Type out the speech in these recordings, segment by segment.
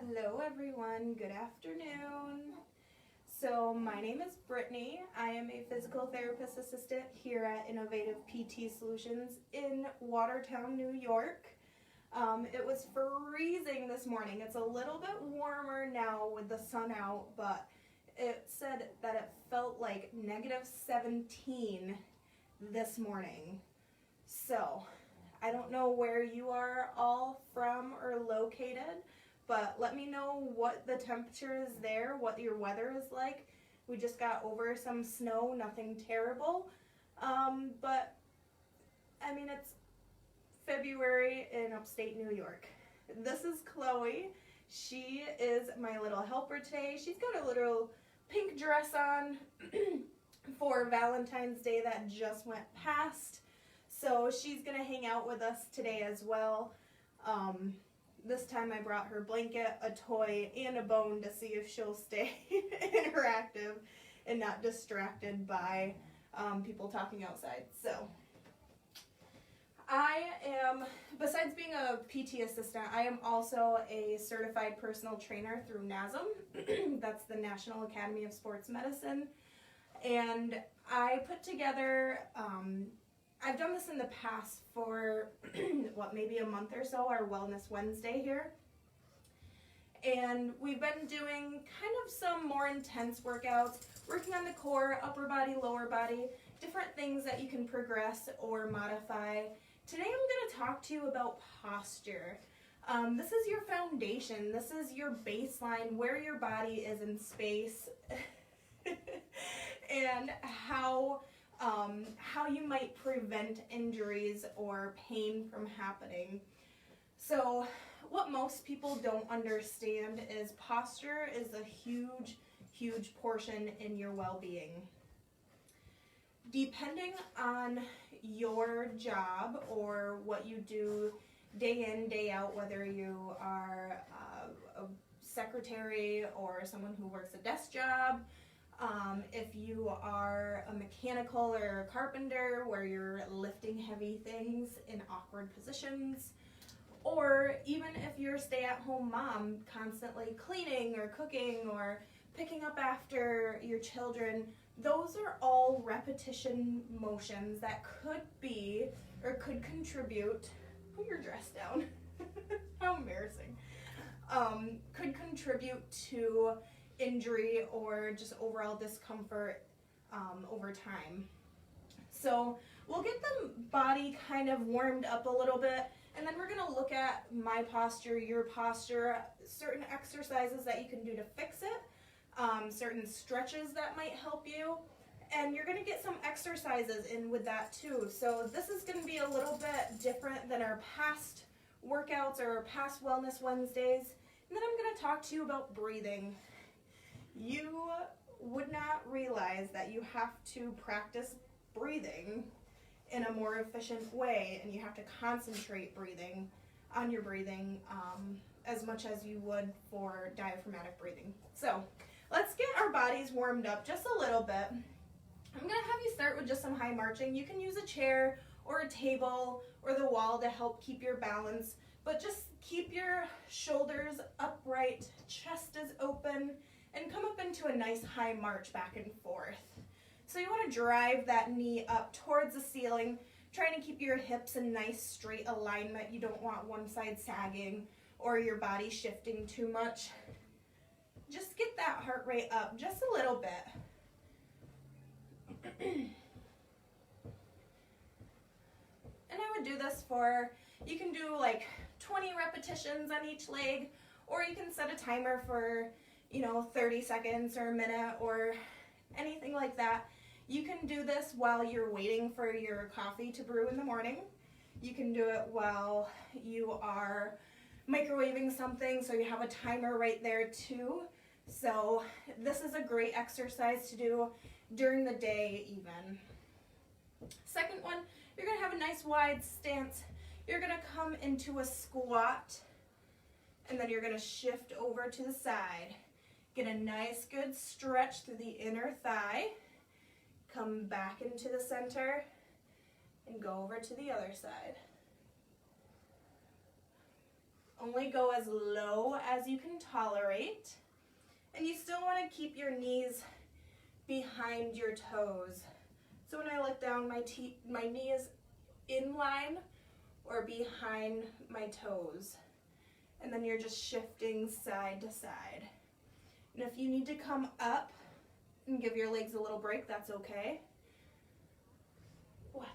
Hello everyone, good afternoon. So my name is Brittany. I am a physical therapist assistant here at Innovative PT Solutions in Watertown, New York. It was freezing this morning. It's a little bit warmer now with the sun out, but it said that it felt like -17 this morning. So I don't know where you are all from or located, but let me know what the temperature is there, what your weather is like. We just got over some snow, nothing terrible. But I mean, it's February in upstate New York. This is Chloe. She is my little helper today. She's got a little pink dress on for Valentine's Day that just went past. So she's gonna hang out with us today as well. This time I brought her blanket, a toy, and a bone to see if she'll stay interactive and not distracted by people talking outside. So I am, besides being a PT assistant, I am also a certified personal trainer through NASM. That's the National Academy of Sports Medicine. And I put together, I've done this in the past for, maybe a month or so, our Wellness Wednesday here. And we've been doing kind of some more intense workouts, working on the core, upper body, lower body, different things that you can progress or modify. Today I'm going to talk to you about posture. This is your foundation. This is your baseline, where your body is in space, and how you might prevent injuries or pain from happening. So what most people don't understand is posture is a huge portion in your well-being. Depending on your job or what you do day in, day out, whether you are a secretary or someone who works a desk job, if you are a mechanical or a carpenter where you're lifting heavy things in awkward positions, or even if you're a stay-at-home mom constantly cleaning or cooking or picking up after your children, those are all repetition motions that could be or could contribute, put your dress down, how embarrassing, could contribute to injury or just overall discomfort over time. So we'll get the body kind of warmed up a little bit, and then we're going to look at my posture, your posture, certain exercises that you can do to fix it, certain stretches that might help you, and you're going to get some exercises in with that too. So this is going to be a little bit different than our past workouts or our past Wellness Wednesdays. And then I'm going to talk to you about breathing. You would not realize that you have to practice breathing in a more efficient way, and you have to concentrate on your breathing as much as you would for diaphragmatic breathing. So let's get our bodies warmed up just a little bit. I'm going to have you start with just some high marching. You can use a chair or a table or the wall to help keep your balance, but just keep your shoulders upright, chest is open, and come up into a nice high march back and forth. So you want to drive that knee up towards the ceiling, trying to keep your hips in nice straight alignment. You don't want one side sagging or your body shifting too much. Just get that heart rate up just a little bit. And I would do this for, you can do like 20 repetitions on each leg, or you can set a timer for 30 seconds or a minute or anything like that. You can do this while you're waiting for your coffee to brew in the morning. You can do it while you are microwaving something, so you have a timer right there too. So this is a great exercise to do during the day even. Second one, you're going to have a nice wide stance. You're going to come into a squat, and then you're going to shift over to the side. Get a nice good stretch through the inner thigh. Come back into the center and go over to the other side. Only go as low as you can tolerate. And you still want to keep your knees behind your toes. So when I look down, my knee is in line or behind my toes. And then you're just shifting side to side. And if you need to come up and give your legs a little break, that's okay. What?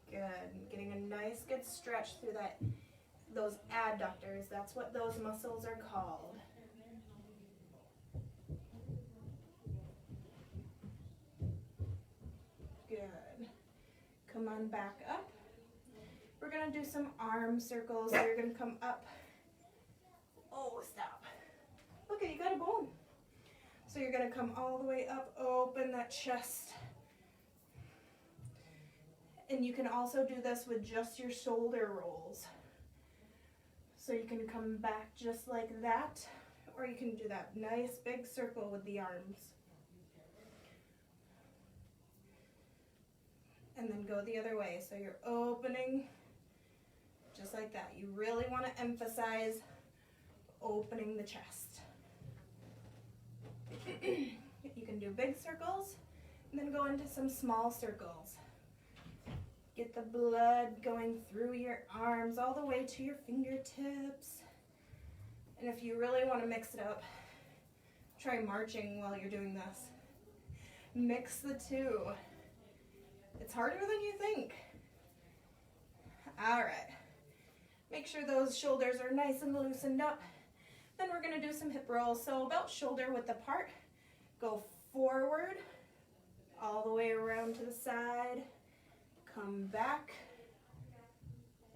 Good. Getting a nice good stretch through those adductors. That's what those muscles are called. Good. Come on back up. We're going to do some arm circles. So you're going to come up. Oh, stop. Look, you got a bone. So you're going to come all the way up, open that chest. And you can also do this with just your shoulder rolls. So you can come back just like that, or you can do that nice big circle with the arms. And then go the other way. So you're opening just like that. You really want to emphasize opening the chest. You can do big circles and then go into some small circles. Get the blood going through your arms all the way to your fingertips. And if you really want to mix it up, try marching while you're doing this. Mix the two. It's harder than you think. All right. Make sure those shoulders are nice and loosened up. Then we're going to do some hip rolls. So about shoulder width apart. Go forward, all the way around to the side. Come back,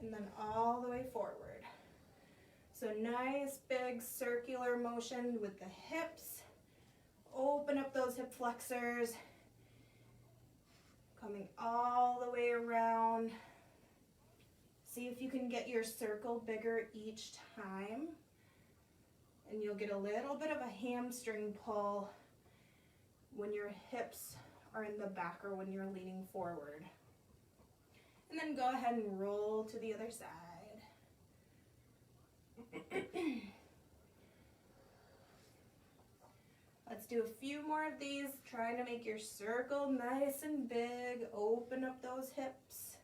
and then all the way forward. So nice big circular motion with the hips. Open up those hip flexors. Coming all the way around. See if you can get your circle bigger each time. And you'll get a little bit of a hamstring pull when your hips are in the back or when you're leaning forward. And then go ahead and roll to the other side. Let's do a few more of these, trying to make your circle nice and big. Open up those hips.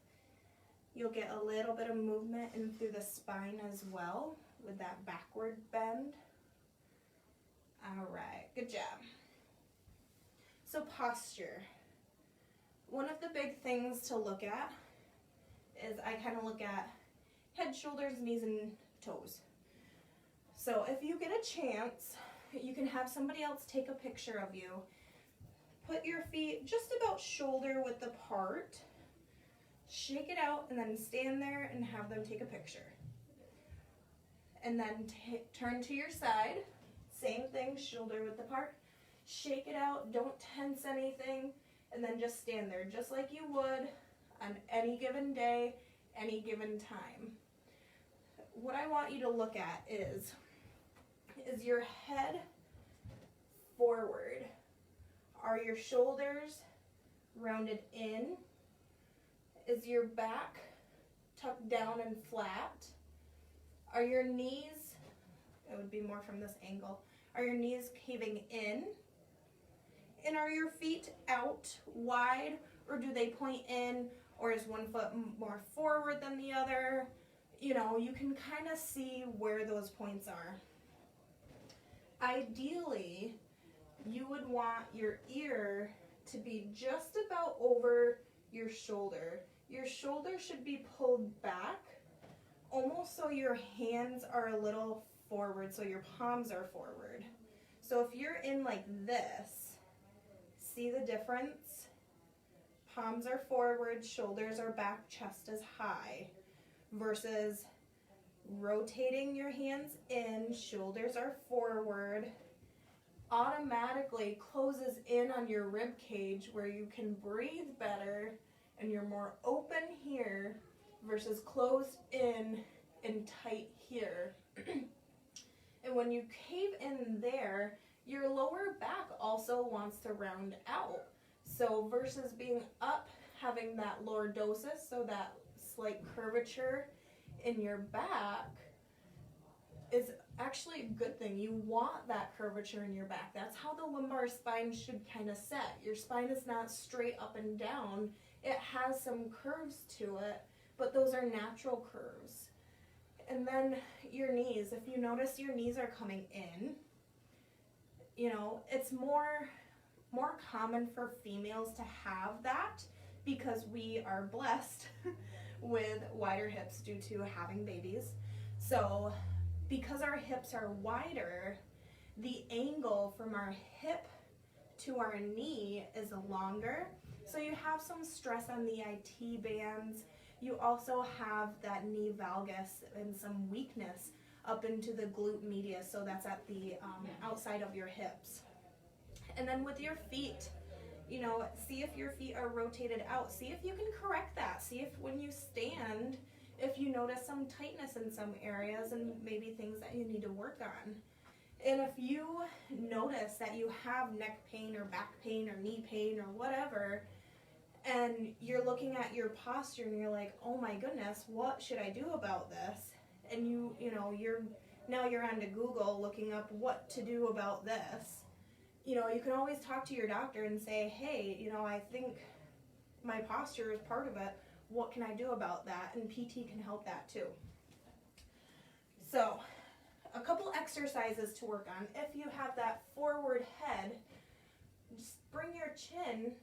You'll get a little bit of movement in through the spine as well with that backward bend. All right, good job. So posture. One of the big things to look at is I kind of look at head, shoulders, knees, and toes. So if you get a chance, you can have somebody else take a picture of you. Put your feet just about shoulder width apart. Shake it out and then stand there and have them take a picture. And then turn to your side. Same thing, shoulder width apart. Shake it out, don't tense anything, and then just stand there just like you would on any given day, any given time. What I want you to look at is your head forward? Are your shoulders rounded in? Is your back tucked down and flat? Are your knees, it would be more from this angle, are your knees caving in? And are your feet out wide, or do they point in, or is one foot more forward than the other? You know, you can kind of see where those points are. Ideally, you would want your ear to be just about over your shoulder. Your shoulder should be pulled back, almost so your hands are a little forward, so your palms are forward. So if you're in like this, see the difference? Palms are forward, shoulders are back, chest is high, versus rotating your hands in, shoulders are forward, automatically closes in on your rib cage where you can breathe better and you're more open here versus closed in and tight here. And when you cave in there, your lower back also wants to round out. So versus being up, having that lordosis, so that slight curvature in your back, is actually a good thing. You want that curvature in your back. That's how the lumbar spine should kind of set. Your spine is not straight up and down. It has some curves to it, but those are natural curves. And then your knees. If you notice your knees are coming in, you know, it's more common for females to have that because we are blessed with wider hips due to having babies. So because our hips are wider, the angle from our hip to our knee is longer. So you have some stress on the IT bands. You also have that knee valgus and some weakness up into the glute medius, so that's at the outside of your hips. And then with your feet, you know, see if your feet are rotated out. See if you can correct that. See if when you stand, if you notice some tightness in some areas and maybe things that you need to work on. And if you notice that you have neck pain or back pain or knee pain or whatever, and you're looking at your posture and you're like, oh my goodness, what should I do about this? And you're onto Google looking up what to do about this. You know, you can always talk to your doctor and say, hey, you know, I think my posture is part of it. What can I do about that? And PT can help that too. So, a couple exercises to work on. If you have that forward head, just bring your chin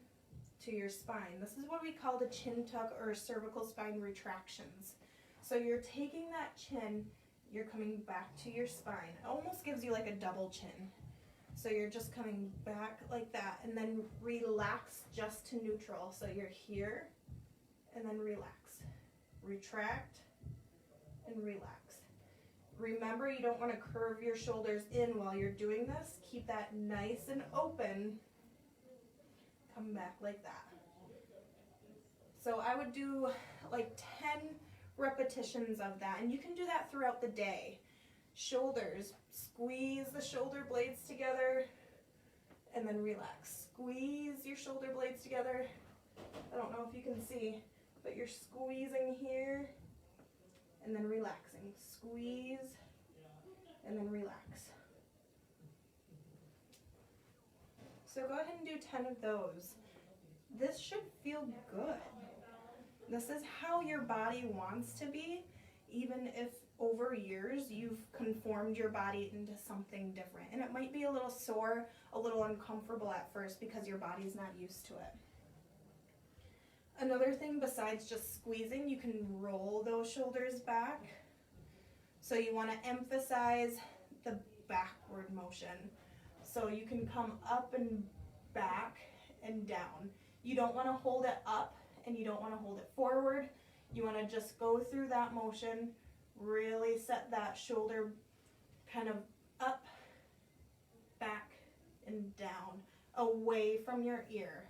to your spine. This is what we call the chin tuck or cervical spine retractions. So you're taking that chin, you're coming back to your spine. It almost gives you like a double chin. So you're just coming back like that, and then relax just to neutral. So you're here, and then relax. Retract, and relax. Remember, you don't want to curve your shoulders in while you're doing this. Keep that nice and open. Come back like that. So I would do like 10 repetitions of that, and you can do that throughout the day. Shoulders, squeeze the shoulder blades together, and then relax. Squeeze your shoulder blades together. I don't know if you can see, but you're squeezing here, and then relaxing. Squeeze, and then relax. So go ahead and do 10 of those. This should feel good. This is how your body wants to be, even if over years you've conformed your body into something different. And it might be a little sore, a little uncomfortable at first because your body's not used to it. Another thing besides just squeezing, you can roll those shoulders back. So you want to emphasize the backward motion. So you can come up and back and down. You don't want to hold it up and you don't want to hold it forward. You want to just go through that motion, really set that shoulder kind of up, back, and down, away from your ear.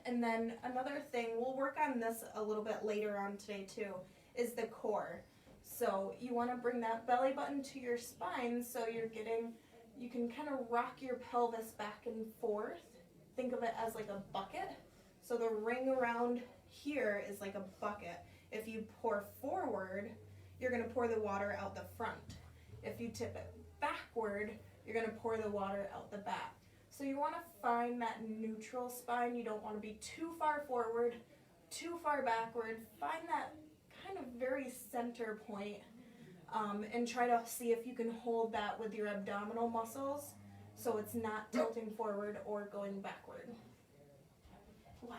And then another thing, we'll work on this a little bit later on today too, is the core. So you want to bring that belly button to your spine so you can kind of rock your pelvis back and forth. Think of it as like a bucket. So the ring around here is like a bucket. If you pour forward, you're going to pour the water out the front. If you tip it backward, you're going to pour the water out the back. So you want to find that neutral spine. You don't want to be too far forward, too far backward. Find that kind of very center point, and try to see if you can hold that with your abdominal muscles so it's not tilting forward or going backward. What?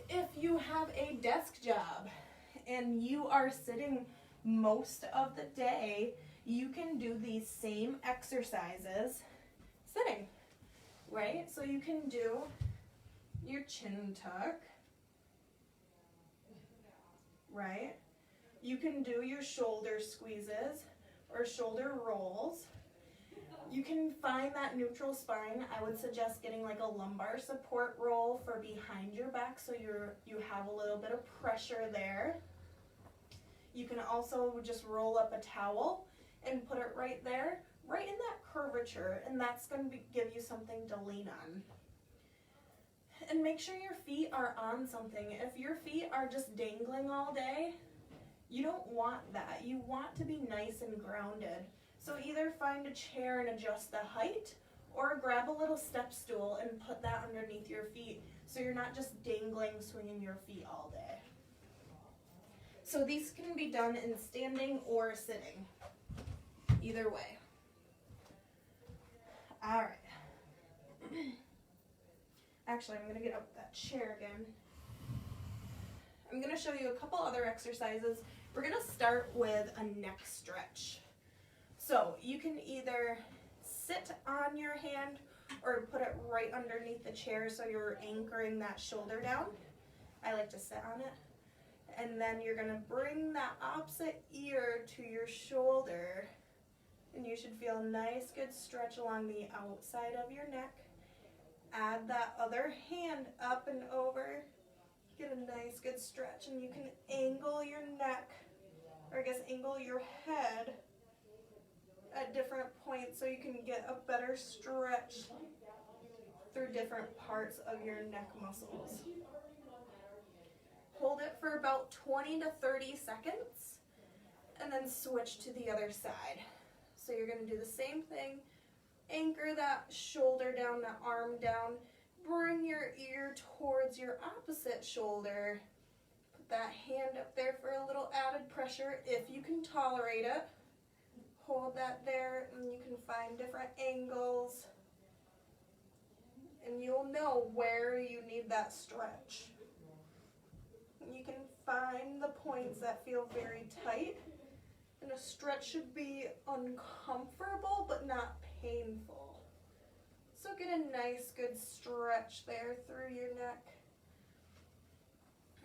If you have a desk job and you are sitting most of the day, you can do these same exercises sitting, right? So you can do your chin tuck, right? You can do your shoulder squeezes or shoulder rolls. You can find that neutral spine. I would suggest getting like a lumbar support roll for behind your back so you have a little bit of pressure there. You can also just roll up a towel and put it right there, right in that curvature curvature, and that's going to give you something to lean on. And make sure your feet are on something. If your feet are just dangling all day, you don't want that. You want to be nice and grounded. So either find a chair and adjust the height, or grab a little step stool and put that underneath your feet so you're not just dangling, swinging your feet all day. So these can be done in standing or sitting, either way. All right. Actually, I'm going to get up that chair again. I'm going to show you a couple other exercises. We're going to start with a neck stretch. So you can either sit on your hand or put it right underneath the chair so you're anchoring that shoulder down. I like to sit on it. And then you're going to bring that opposite ear to your shoulder, and you should feel a nice good stretch along the outside of your neck. Add that other hand up and over. Get a nice good stretch, and you can angle your neck, or I guess angle your head at different points so you can get a better stretch through different parts of your neck muscles. Hold it for about 20 to 30 seconds and then switch to the other side. So you're going to do the same thing. Anchor that shoulder down, that arm down. Bring your ear towards your opposite shoulder. Put that hand up there for a little added pressure if you can tolerate it. Hold that there, and you can find different angles, and you'll know where you need that stretch. You can find the points that feel very tight, and a stretch should be uncomfortable but not painful. So get a nice good stretch there through your neck.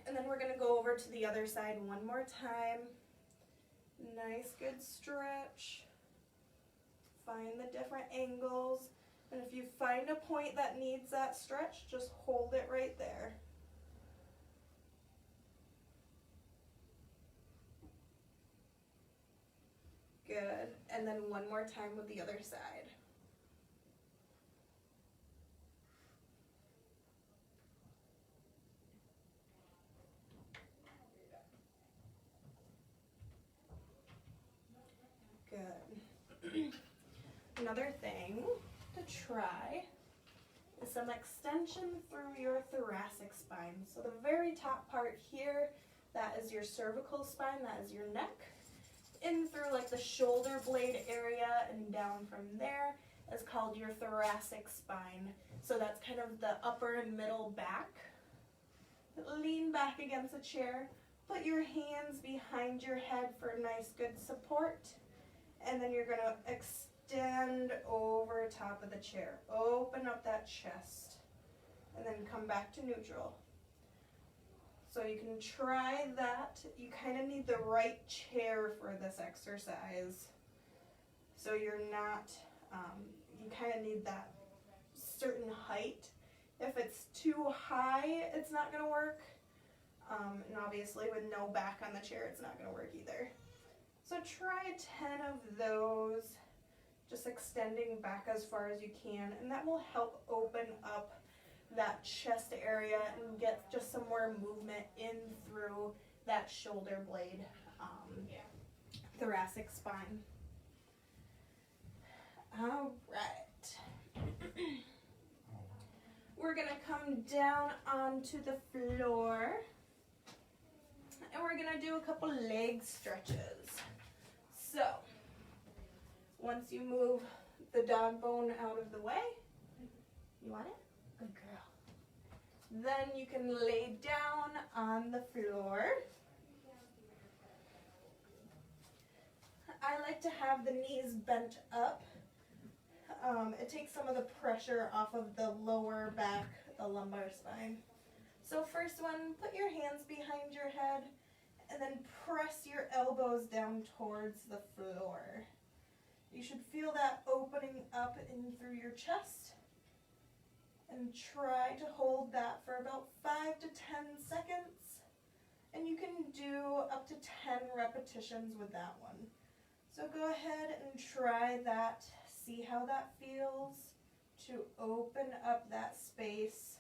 And then we're going to go over to the other side one more time. Nice good stretch. Find the different angles. And if you find a point that needs that stretch, just hold it right there. Good. And then one more time with the other side. Good. Another thing to try is some extension through your thoracic spine. So the very top part here, that is your cervical spine, that is your neck. In through like the shoulder blade area and down from there is called your thoracic spine. So that's kind of the upper and middle back. Lean back against a chair. Put your hands behind your head for a nice good support. And then you're going to extend over top of the chair. Open up that chest. And then come back to neutral. So you can try that. You kind of need the right chair for this exercise. So you're not, you kind of need that certain height. If it's too high, it's not going to work. And obviously with no back on the chair, it's not going to work either. So try 10 of those, just extending back as far as you can, and that will help open up that chest area and get just some more movement in through that shoulder blade, thoracic spine. All right. We're going to come down onto the floor, and we're going to do a couple leg stretches. So, once you move the dog bone out of the way, you want it? Good girl. Then you can lay down on the floor. I like to have the knees bent up. It takes some of the pressure off of the lower back, the lumbar spine. So first one, put your hands behind your head and then press your elbows down towards the floor. You should feel that opening up in through your chest. And try to hold that for about 5 to 10 seconds. And you can do up to 10 repetitions with that one. So go ahead and try that See how that feels to open up that space.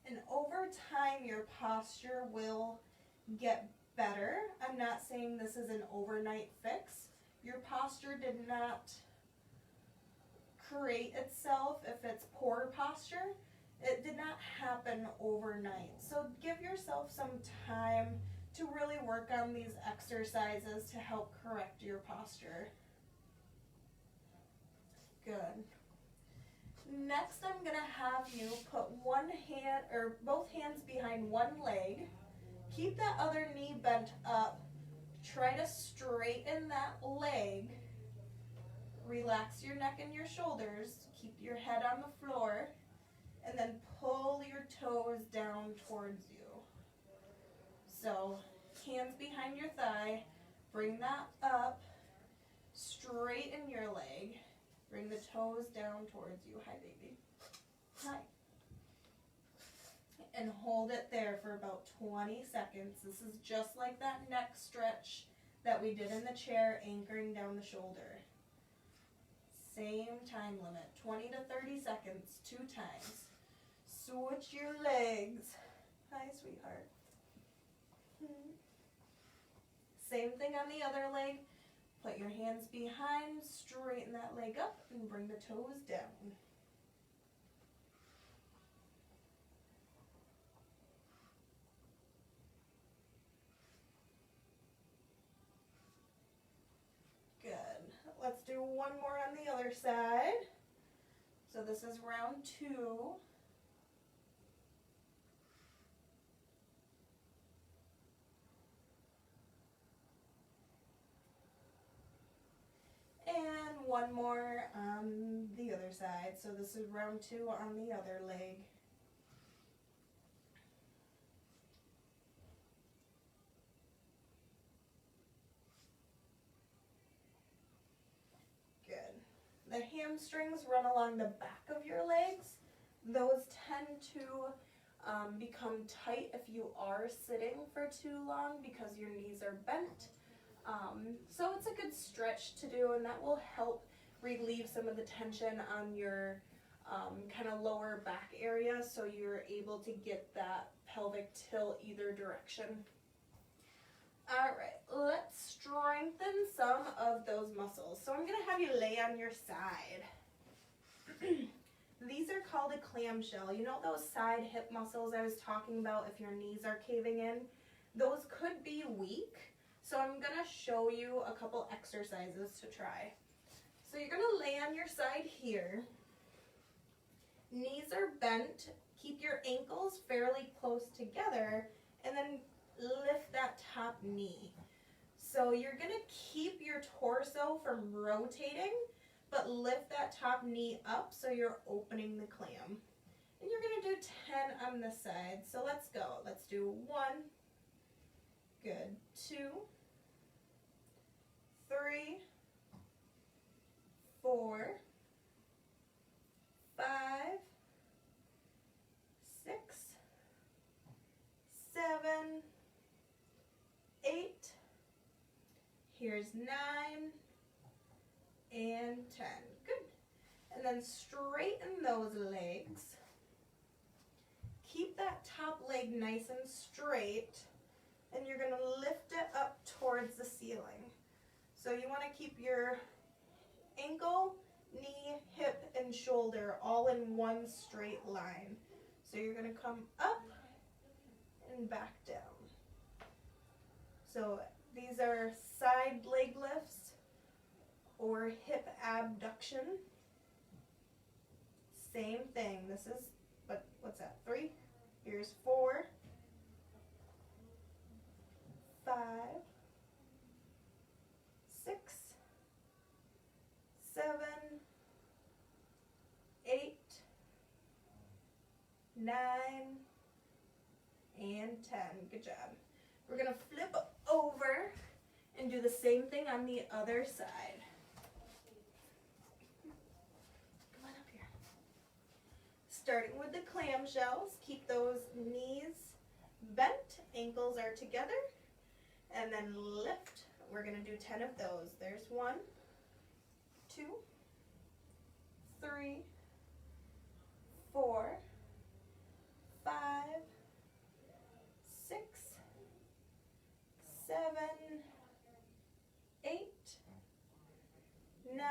And over time, your posture will get better. I'm not saying this is an overnight fix. Your posture did not create itself if it's poor posture. It did not happen overnight. So give yourself some time to really work on these exercises to help correct your posture. Good. Next, I'm going to have you put one hand or both hands behind one leg. Keep that other knee bent up. Try to straighten that leg. Relax your neck and your shoulders. Keep your head on the floor. And then pull your toes down towards you. So, hands behind your thigh. Bring that up. Straighten your leg. Bring the toes down towards you. Hi, baby. Hi. And hold it there for about 20 seconds. This is just like that neck stretch that we did in the chair, anchoring down the shoulder. Same time limit, 20 to 30 seconds, 2 times. Switch your legs. Hi, sweetheart. Same thing on the other leg. Put your hands behind, straighten that leg up, and bring the toes down. Good. Let's do one more on the other side. So this is round 2. And one more on the other side. So this is round 2 on the other leg. Good. The hamstrings run along the back of your legs. Those tend to become tight if you are sitting for too long because your knees are bent. So it's a good stretch to do, and that will help relieve some of the tension on your kind of lower back area so you're able to get that pelvic tilt either direction. All right, let's strengthen some of those muscles. So I'm going to have you lay on your side. These are called a clamshell. You know those side hip muscles I was talking about if your knees are caving in? Those could be weak. So I'm going to show you a couple exercises to try. So you're going to lay on your side here. Knees are bent. Keep your ankles fairly close together and then lift that top knee. So you're going to keep your torso from rotating, but lift that top knee up so you're opening the clam. And you're going to do 10 on this side. So let's go. Let's do 1. Good. 2. 3, 4, 5, 6, 7, 8, here's 9, and 10. Good. And then straighten those legs. Keep that top leg nice and straight, and you're going to lift it up towards the ceiling. So you want to keep your ankle, knee, hip, and shoulder all in one straight line. So you're going to come up and back down. So these are side leg lifts or hip abduction. Same thing. This is, what's that, 3? Here's 4, 5, 6, 7, 8, 9, and 10. Good job. We're going to flip over and do the same thing on the other side. Come on up here. Starting with the clamshells, keep those knees bent, ankles are together, and then lift We're going to do 10 of those. There's 1, 2, 3, 4, 5, 6, 7, 8, 9,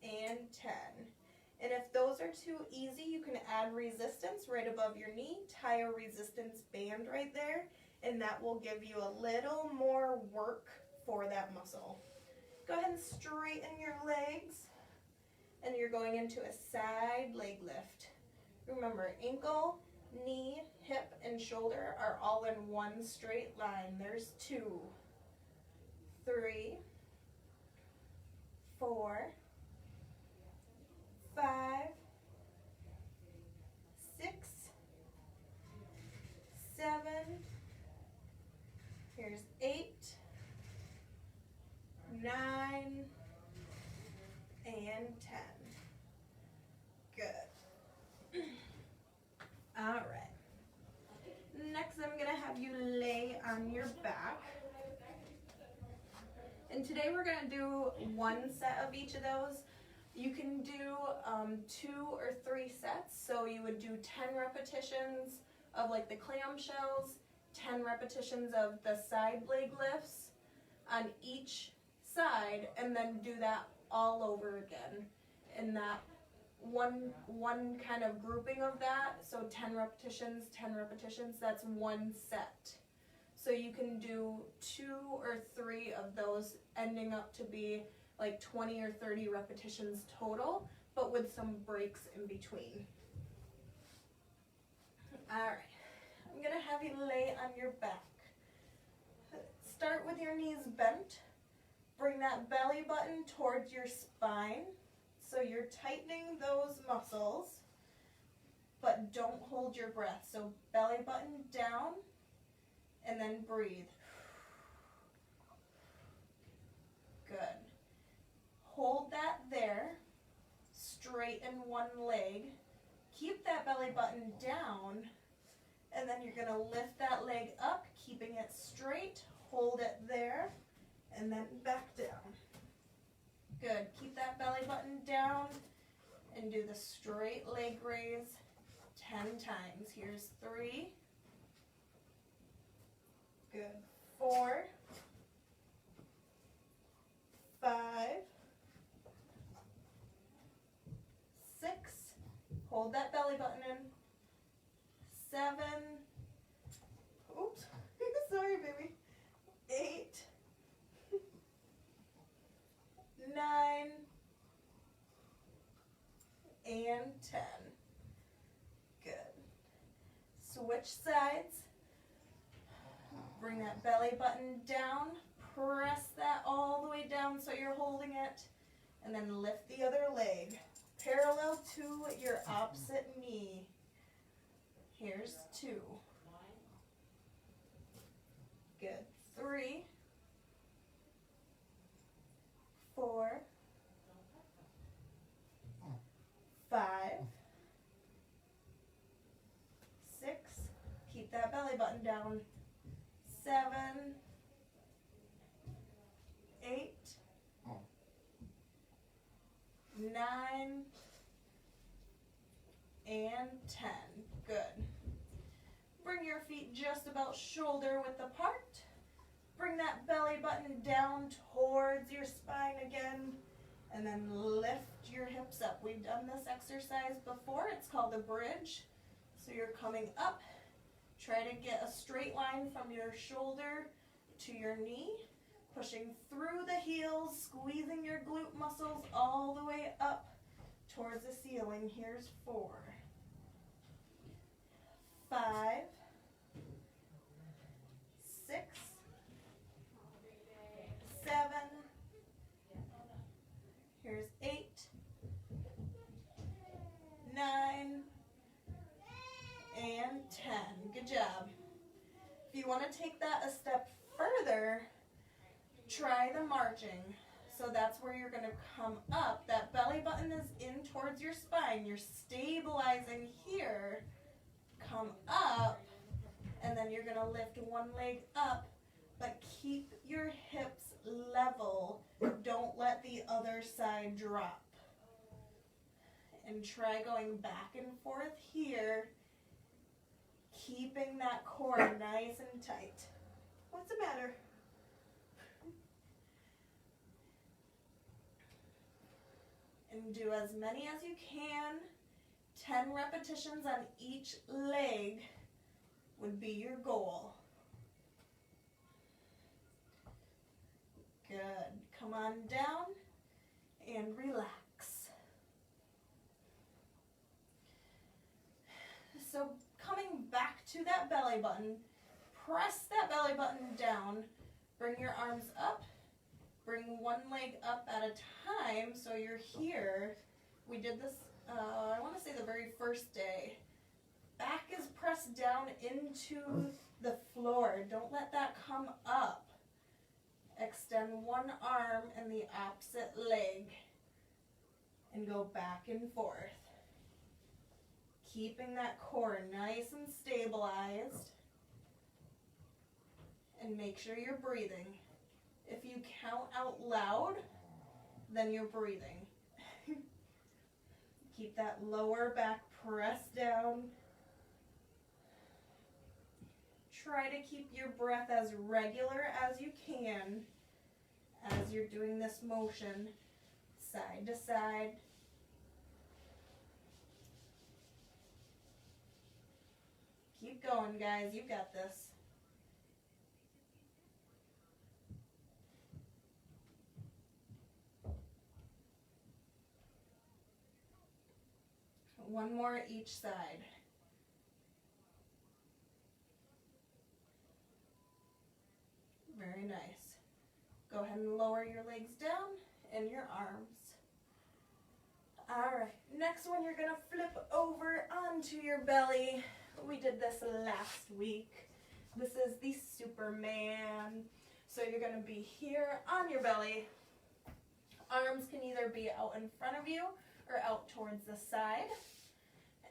and 10. And if those are too easy, you can add resistance right above your knee, tie a resistance band right there, and that will give you a little more work for that muscle. Go ahead and straighten your legs, and you're going into a side leg lift. Remember, ankle, knee, hip, and shoulder are all in one straight line. There's 2, 3, 4, 5, 6, 7, here's 8, 9, and 10. Good. All right. Next, I'm going to have you lay on your back. And today we're going to do 1 set of each of those. You can do 2 or 3 sets. So you would do 10 repetitions of like the clamshells, 10 repetitions of the side leg lifts on each side, and then do that all over again in that one kind of grouping of that. So 10 repetitions, that's 1 set. So you can do 2 or 3 of those, ending up to be like 20 or 30 repetitions total, but with some breaks in between. All right, I'm gonna have you lay on your back. Start with your knees bent. Bring that belly button towards your spine. So you're tightening those muscles, but don't hold your breath. So belly button down, and then breathe. Good. Hold that there. Straighten one leg. Keep that belly button down, and then you're going to lift that leg up, keeping it straight. Hold it there, and then back down. Good. Keep that belly button down and do the straight leg raise 10 times. Here's 3. Good. 4, 5, 6. Hold that belly button in. 7. Oops. Sorry, baby. 8. 9. And 10. Good. Switch sides. Bring that belly button down. Press that all the way down so you're holding it. And then lift the other leg. Parallel to your opposite knee. Here's 2. Good. 3. 4. 5. 6. Keep that belly button down. 7. 8. 9. And 10. Good. Bring your feet just about shoulder width apart. Bring that belly button down towards your spine again, and then lift your hips up. We've done this exercise before. It's called a bridge. So you're coming up. Try to get a straight line from your shoulder to your knee, pushing through the heels, squeezing your glute muscles all the way up towards the ceiling. Here's 4. 5. 6. 7. Here's 8. 9. And 10. Good job. If you want to take that a step further, try the marching. So that's where you're going to come up. That belly button is in towards your spine. You're stabilizing here. Come up, and then you're going to lift one leg up but keep your hips level. Don't let the other side drop. And try going back and forth here, keeping that core nice and tight. What's the matter? And do as many as you can. 10 repetitions on each leg would be your goal. Good. Come on down and relax. So coming back to that belly button, press that belly button down, bring your arms up, bring one leg up at a time so you're here. We did this, I want to say the very first day. Back is pressed down into the floor. Don't let that come up. Extend one arm and the opposite leg and go back and forth. Keeping that core nice and stabilized. And make sure you're breathing. If you count out loud, then you're breathing. Keep that lower back pressed down. Try to keep your breath as regular as you can as you're doing this motion, side to side. Keep going, guys. You got this. One more each side. Very nice. Go ahead and lower your legs down and your arms. All right, next one you're gonna flip over onto your belly. We did this last week. This is the Superman. So you're gonna be here on your belly. Arms can either be out in front of you or out towards the side.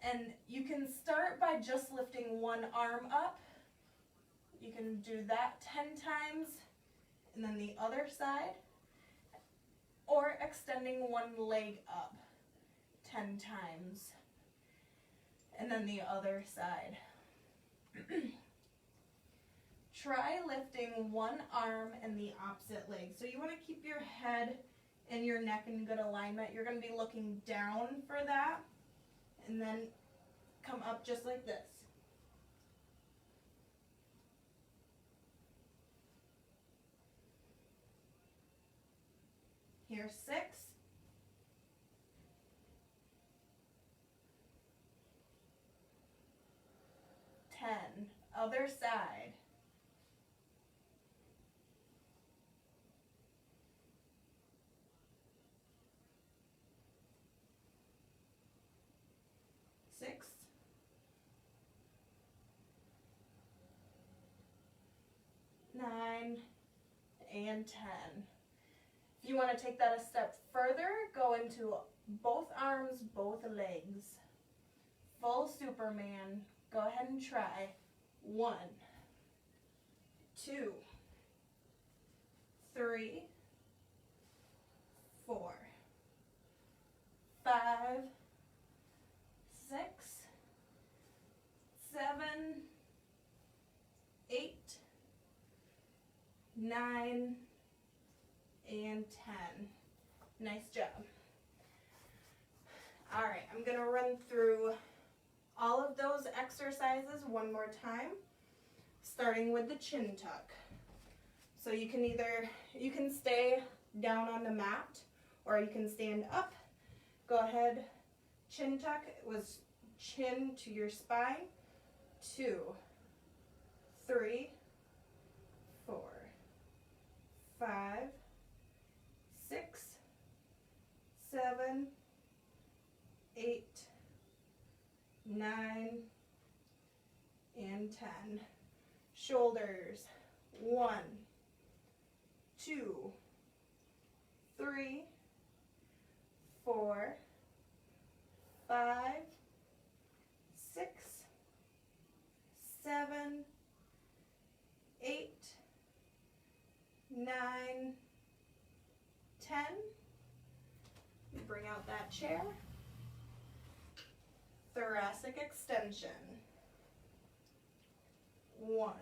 And you can start by just lifting one arm up. You can do that 10 times, and then the other side, or extending one leg up 10 times, and then the other side. Try lifting one arm and the opposite leg. So you want to keep your head and your neck in good alignment. You're going to be looking down for that, and then come up just like this. Here, 6. 10. Other side. 6. 9. And 10. If you want to take that a step further, go into both arms, both legs. Full Superman. Go ahead and try. 1, 2, 3, 4, 5, 6, 7, 8, 9, and 10. Nice job. All right, I'm going to run through all of those exercises one more time, starting with the chin tuck. So you can stay down on the mat, or you can stand up. Go ahead, chin tuck was chin to your spine. 2, 3, 4, 5, 6, 7, 8, 9, and 10. Shoulders. 1, 2, 3, 4, 5, 6, 7, 8, 9, 10. Bring out that chair. Thoracic extension. 1,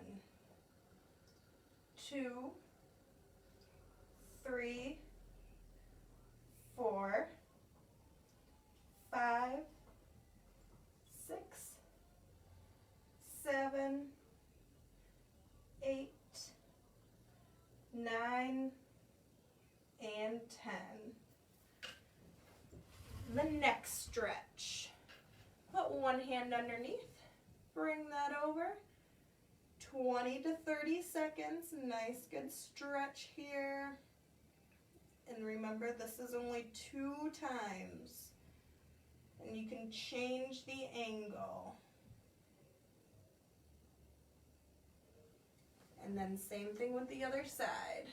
2, 3, 4, 5, 6, 7, 8, 9, and 10. The next stretch. Put one hand underneath, bring that over. 20 to 30 seconds, nice good stretch here. And remember, this is only 2 times. And you can change the angle. And then same thing with the other side.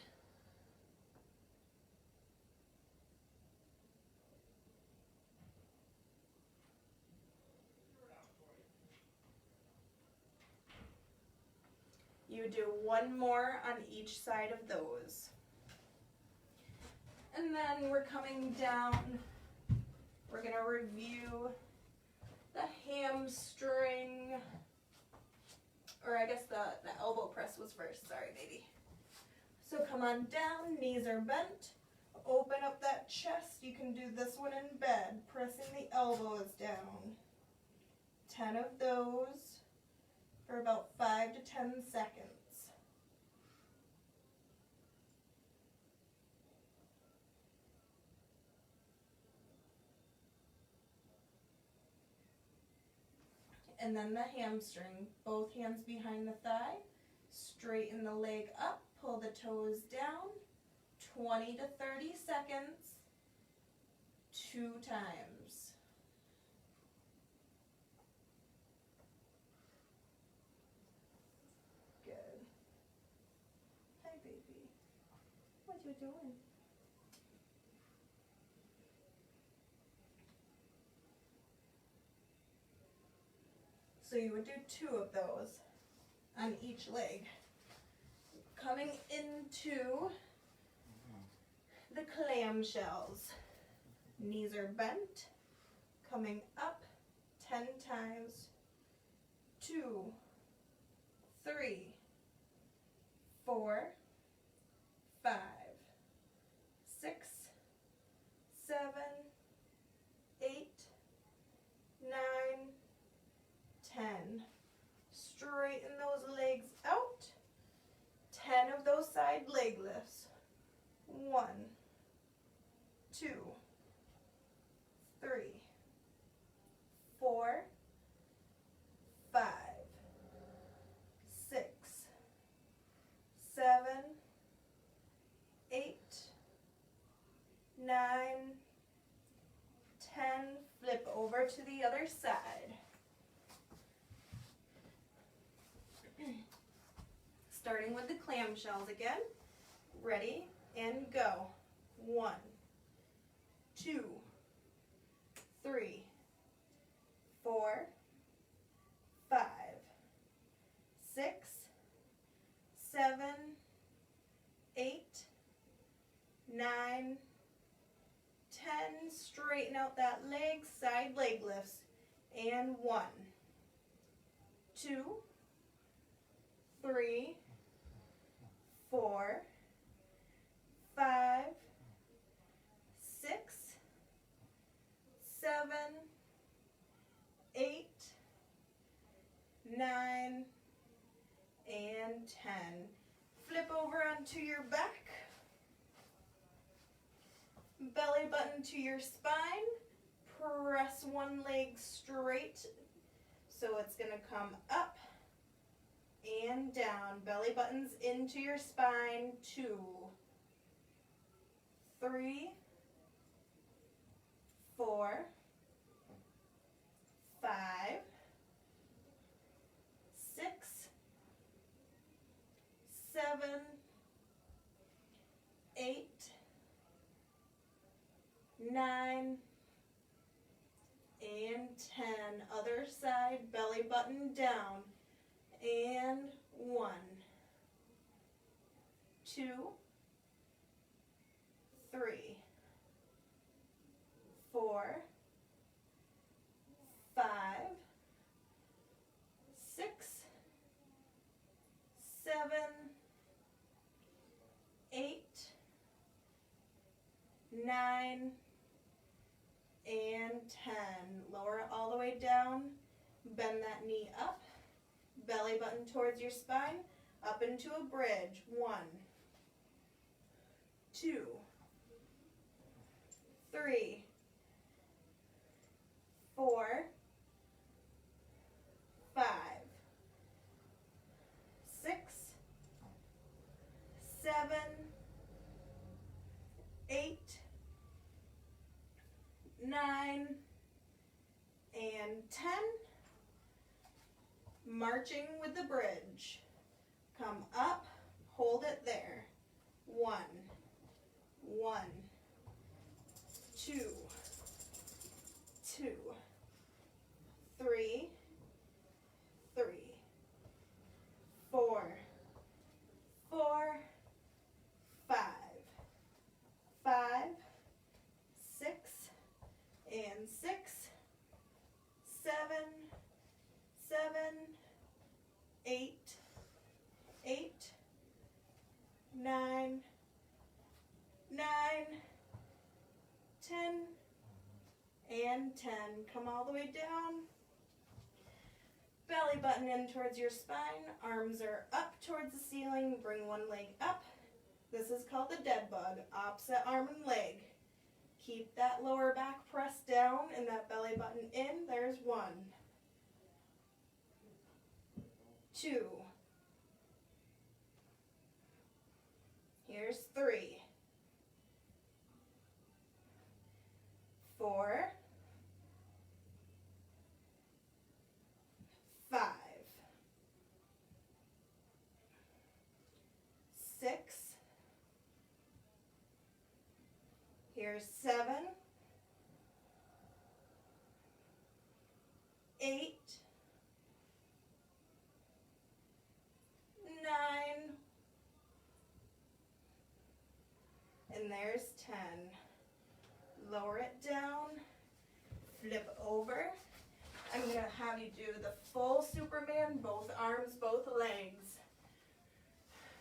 You do one more on each side of those. And then we're coming down. We're going to review the hamstring, or I guess the elbow press was first. Sorry, baby. So come on down, knees are bent. Open up that chest. You can do this one in bed, pressing the elbows down. 10 of those for about 5 to 10 seconds. And then the hamstring, both hands behind the thigh, straighten the leg up, pull the toes down, 20 to 30 seconds, 2 times. Good. Hi, baby. What you doing? So you would do 2 of those on each leg. Coming into the clamshells. Knees are bent. Coming up 10 times. 2, 3, 4, 5, 6, 7, 8, 9, 10. Straighten those legs out. 10 of those side leg lifts. 1, 2, 3, 4, 5, 6, 7, 8, 9, 10. Flip over to the other side. Starting with the clamshells again. Ready and go. 1, 2, 3, 4, 5, 6, 7, 8, 9, 10. Straighten out that leg, side leg lifts. And 1, 2, 3, 4, 5, 6, 7, 8, 9, and 10. Flip over onto your back. Belly button to your spine. Press one leg straight. So it's going to come up and down. Belly buttons into your spine. 2, 3, 4, 5, 6, 7, 8, 9, and 10. Other side, belly button down. And 1, 2, 3, 4, 5, 6, 7, 8, 9, and 10. Lower it all the way down. Bend that knee up. Belly button towards your spine. Up into a bridge. 1, 2, 3, 4, 5, 6, 7, 8, 9, and 10. Marching with the bridge. Come up, hold it there. 1, 1, 2, 2, 3, 3, 4, 4, 5, 5, 6, and 6, 7, 7, 8, 8, 9, 9, 10, and 10. Come all the way down. Belly button in towards your spine. Arms are up towards the ceiling. Bring one leg up. This is called the dead bug. Opposite arm and leg. Keep that lower back pressed down and that belly button in. There's 1, 2. Here's 3, 4, 5, 6. Here's 7, 8, 9, and there's 10. Lower it down, flip over. I'm going to have you do the full Superman, both arms, both legs.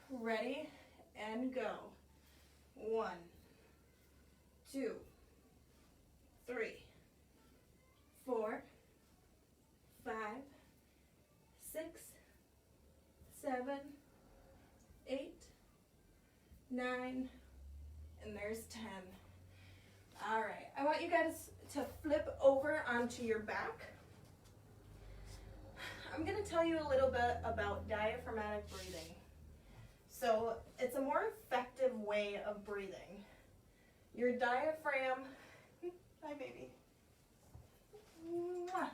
Ready and go. 1, 2, 3, 4, 5, 6, 7, 8, 9, and there's 10. All right, I want you guys to flip over onto your back. I'm going to tell you a little bit about diaphragmatic breathing. So it's a more effective way of breathing. Your diaphragm, hi baby. Mwah.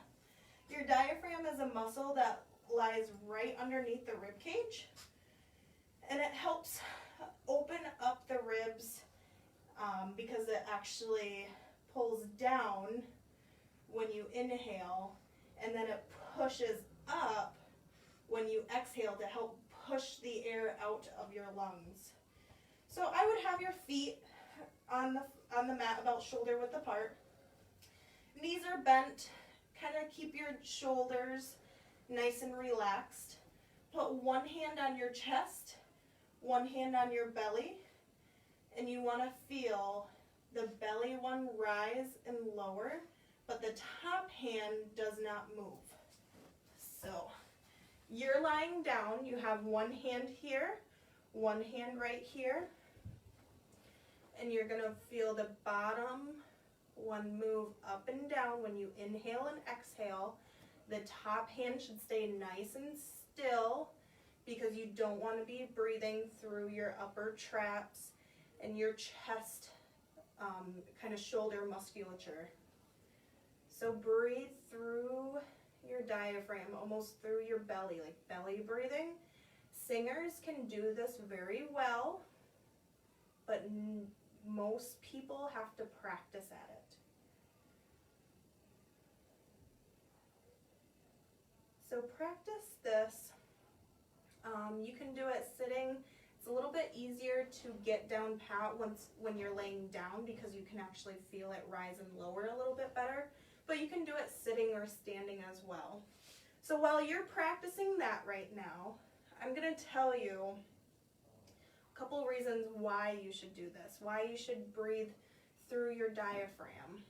Your diaphragm is a muscle that lies right underneath the rib cage, and it helps open up the ribs because it actually pulls down when you inhale, and then it pushes up when you exhale to help push the air out of your lungs. So I would have your feet on the mat about shoulder width apart. Knees are bent. Kind of keep your shoulders nice and relaxed. Put one hand on your chest, one hand on your belly, and you want to feel the belly one rise and lower, but the top hand does not move. So you're lying down, you have one hand here, one hand right here, and you're going to feel the bottom one move up and down when you inhale and exhale. The top hand should stay nice and still because you don't want to be breathing through your upper traps and your chest kind of shoulder musculature. So breathe through your diaphragm, almost through your belly, like belly breathing. Singers can do this very well, but most people have to practice at it. So practice this. You can do it sitting. It's a little bit easier to get down pat when you're laying down because you can actually feel it rise and lower a little bit better, but you can do it sitting or standing as well. So while you're practicing that right now, I'm going to tell you a couple reasons why you should do this, why you should breathe through your diaphragm.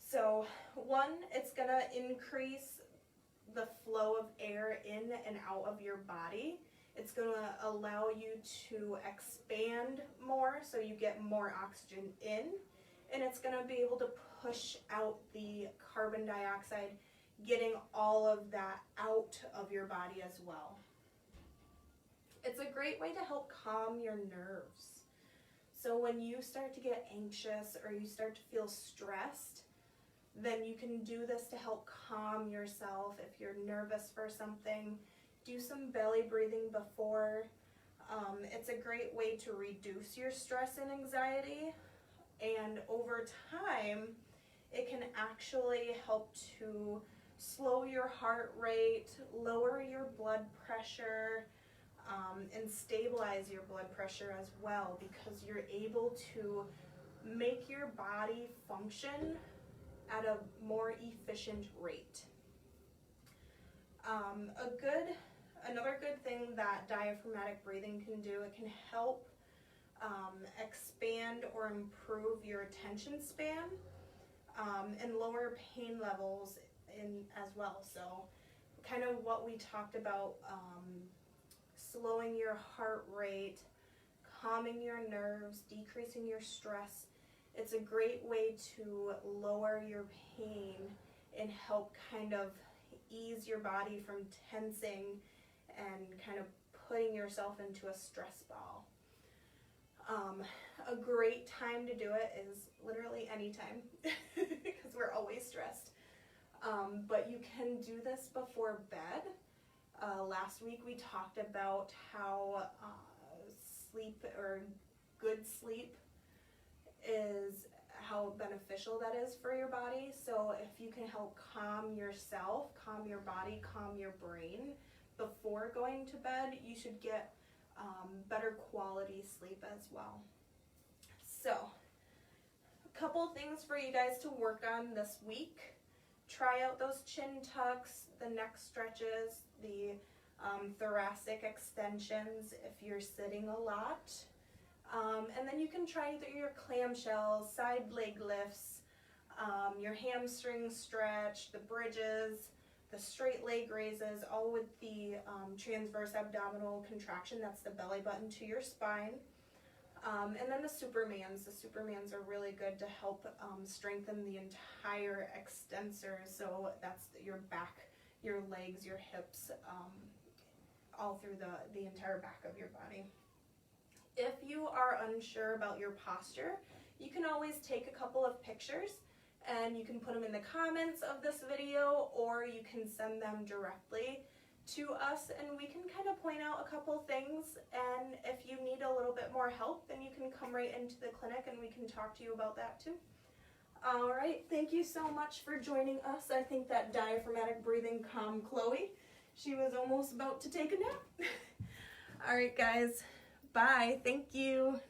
So one, it's going to increase the flow of air in and out of your body. It's going to allow you to expand more so you get more oxygen in, and it's going to be able to push out the carbon dioxide, getting all of that out of your body as well. It's a great way to help calm your nerves. So when you start to get anxious or you start to feel stressed, then you can do this to help calm yourself. If you're nervous for something, do some belly breathing before. It's a great way to reduce your stress and anxiety, and over time it can actually help to slow your heart rate, lower your blood pressure, and stabilize your blood pressure as well, because you're able to make your body function at a more efficient rate. Another good thing that diaphragmatic breathing can do, it can help expand or improve your attention span and lower pain levels as well. So kind of what we talked about, slowing your heart rate, calming your nerves, decreasing your stress. It's a great way to lower your pain and help kind of ease your body from tensing and kind of putting yourself into a stress ball. A great time to do it is literally any time because we're always stressed. But you can do this before bed. Last week we talked about how sleep, or good sleep, is how beneficial that is for your body. So if you can help calm yourself, calm your body, calm your brain before going to bed, you should get better quality sleep as well. So a couple things for you guys to work on this week. Try out those chin tucks, the neck stretches, the thoracic extensions if you're sitting a lot. And then you can try your clamshells, side leg lifts, your hamstring stretch, the bridges, the straight leg raises, all with the transverse abdominal contraction. That's the belly button to your spine. And then the Supermans. The Supermans are really good to help strengthen the entire extensor. So that's your back, your legs, your hips, all through the entire back of your body. If you are unsure about your posture, you can always take a couple of pictures and you can put them in the comments of this video, or you can send them directly to us and we can kind of point out a couple things. And if you need a little bit more help, then you can come right into the clinic and we can talk to you about that too. All right, thank you so much for joining us. I think that diaphragmatic breathing calmed Chloe. She was almost about to take a nap. All right, guys. Bye. Thank you.